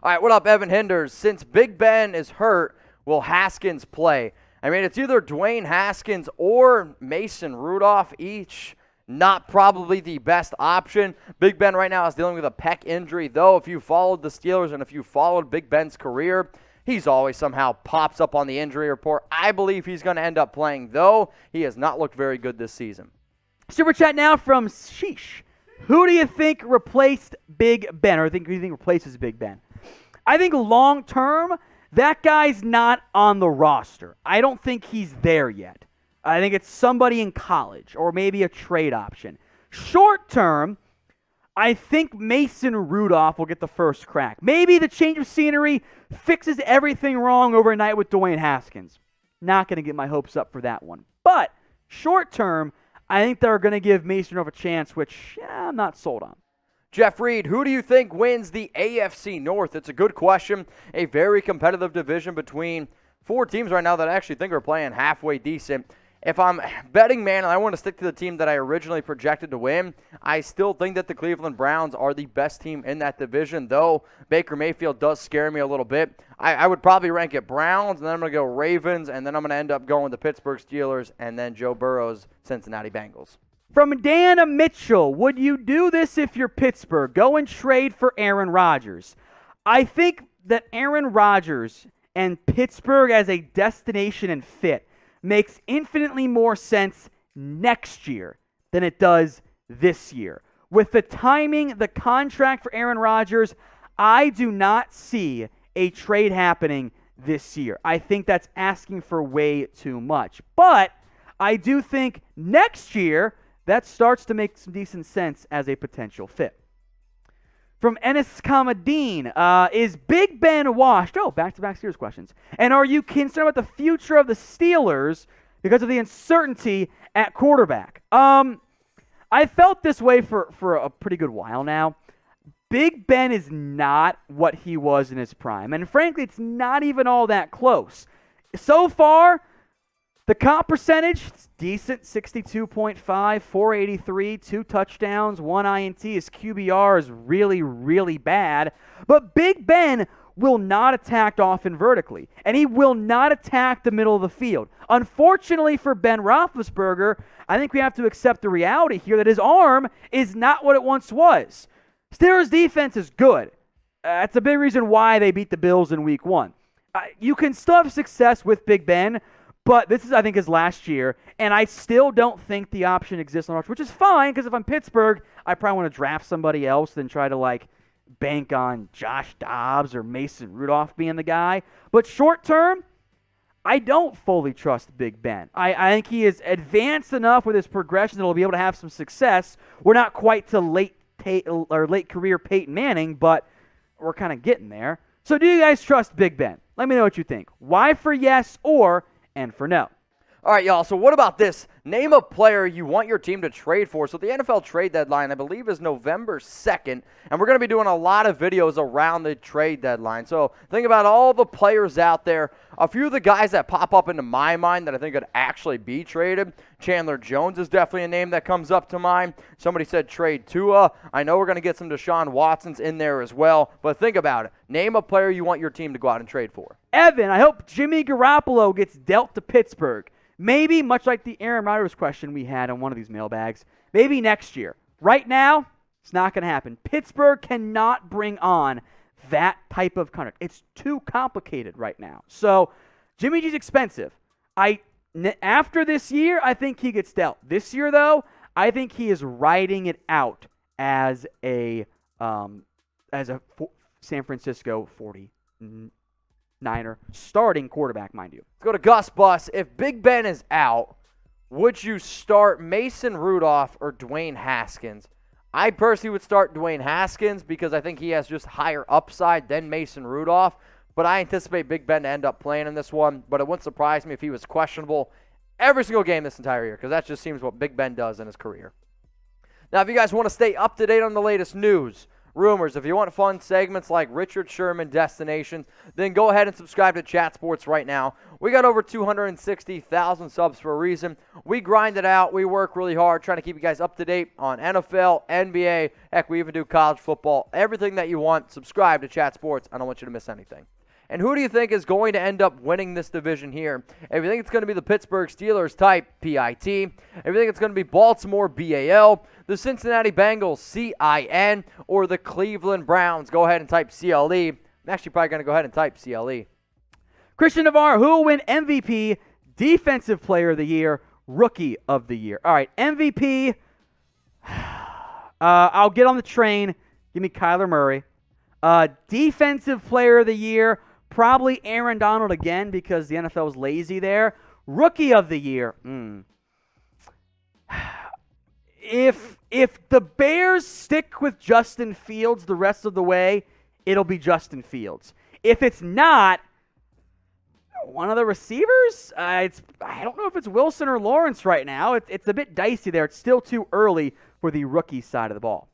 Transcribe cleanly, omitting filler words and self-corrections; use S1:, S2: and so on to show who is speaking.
S1: All right, what up, Evan Hinders? Since Big Ben is hurt, will Haskins play? I mean, it's either Dwayne Haskins or Mason Rudolph, each not probably the best option. Big Ben right now is dealing with a pec injury, though if you followed the Steelers and if you followed Big Ben's career, he's always somehow pops up on the injury report. I believe he's going to end up playing, though he has not looked very good this season.
S2: Super chat now from Sheesh. Who do you think replaced Big Ben, or who do you think replaces Big Ben? I think long term, that guy's not on the roster. I don't think he's there yet. I think it's somebody in college or maybe a trade option. Short term, I think Mason Rudolph will get the first crack. Maybe the change of scenery fixes everything wrong overnight with Dwayne Haskins. Not going to get my hopes up for that one. But short term, I think they're going to give Mason Rudolph a chance, which I'm not sold on.
S1: Jeff Reed, who do you think wins the AFC North? It's a good question. A very competitive division between four teams right now that I actually think are playing halfway decent. If I'm betting man and I want to stick to the team that I originally projected to win, I still think that the Cleveland Browns are the best team in that division, though Baker Mayfield does scare me a little bit. I would probably rank it Browns, and then I'm going to go Ravens, and then I'm going to end up going the Pittsburgh Steelers, and then Joe Burrow's Cincinnati Bengals.
S2: From Dana Mitchell, would you do this if you're Pittsburgh? Go and trade for Aaron Rodgers. I think that Aaron Rodgers and Pittsburgh as a destination and fit makes infinitely more sense next year than it does this year. With the timing, the contract for Aaron Rodgers, I do not see a trade happening this year. I think that's asking for way too much. But I do think next year that starts to make some decent sense as a potential fit. From Enes Kamadine, is Big Ben washed? Oh, back-to-back Steelers questions. And are you concerned about the future of the Steelers because of the uncertainty at quarterback? I felt this way for a pretty good while now. Big Ben is not what he was in his prime. And frankly, it's not even all that close. So far, the comp percentage, it's decent, 62.5, 483, 2 touchdowns, 1 INT. His QBR is really, really bad. But Big Ben will not attack often vertically, and he will not attack the middle of the field. Unfortunately for Ben Roethlisberger, I think we have to accept the reality here that his arm is not what it once was. Steelers' defense is good. That's a big reason why they beat the Bills in Week 1. You can still have success with Big Ben, but this is, I think, his last year, and I still don't think the option exists on Rodgers, which is fine, because if I'm Pittsburgh, I probably want to draft somebody else than try to, bank on Josh Dobbs or Mason Rudolph being the guy. But short term, I don't fully trust Big Ben. I think he is advanced enough with his progression that he'll be able to have some success. We're not quite to late career Peyton Manning, but we're kind of getting there. So do you guys trust Big Ben? Let me know what you think. Why for yes or and for no?
S1: All right, y'all, so what about this? Name a player you want your team to trade for. So the NFL trade deadline, I believe, is November 2nd, and we're going to be doing a lot of videos around the trade deadline. So think about all the players out there. A few of the guys that pop up into my mind that I think could actually be traded. Chandler Jones is definitely a name that comes up to mind. Somebody said trade Tua. I know we're going to get some Deshaun Watsons in there as well, but think about it. Name a player you want your team to go out and trade for.
S2: Evan, I hope Jimmy Garoppolo gets dealt to Pittsburgh. Maybe, much like the Aaron Rodgers question we had on one of these mailbags, maybe next year. Right now, it's not going to happen. Pittsburgh cannot bring on that type of contract. It's too complicated right now. So, Jimmy G's expensive. After this year, I think he gets dealt. This year, though, I think he is riding it out as a San Francisco 49er starting quarterback, mind you.
S1: Let's go to Gus Bus. If Big Ben is out, would you start Mason Rudolph or Dwayne Haskins? I personally would start Dwayne Haskins because I think he has just higher upside than Mason Rudolph, but I anticipate Big Ben to end up playing in this one, but it wouldn't surprise me if he was questionable every single game this entire year, because that just seems what Big Ben does in his career. Now, if you guys want to stay up to date on the latest news, rumors. If you want fun segments like Richard Sherman Destinations, then go ahead and subscribe to Chat Sports right now. We got over 260,000 subs for a reason. We grind it out. We work really hard trying to keep you guys up to date on NFL, NBA. Heck, we even do college football. Everything that you want, subscribe to Chat Sports. I don't want you to miss anything. And who do you think is going to end up winning this division here? If you think it's going to be the Pittsburgh Steelers, type PIT. If you think it's going to be Baltimore, BAL, the Cincinnati Bengals, CIN, or the Cleveland Browns, go ahead and type CLE. I'm actually probably going to go ahead and type CLE.
S2: Christian Navarro, who will win MVP, Defensive Player of the Year, Rookie of the Year? All right, MVP, I'll get on the train. Give me Kyler Murray. Defensive Player of the Year, probably Aaron Donald again because the NFL was lazy there. Rookie of the Year. If the Bears stick with Justin Fields the rest of the way, it'll be Justin Fields. If it's not, one of the receivers, I don't know if it's Wilson or Lawrence right now. It's a bit dicey there. It's still too early for the rookie side of the ball.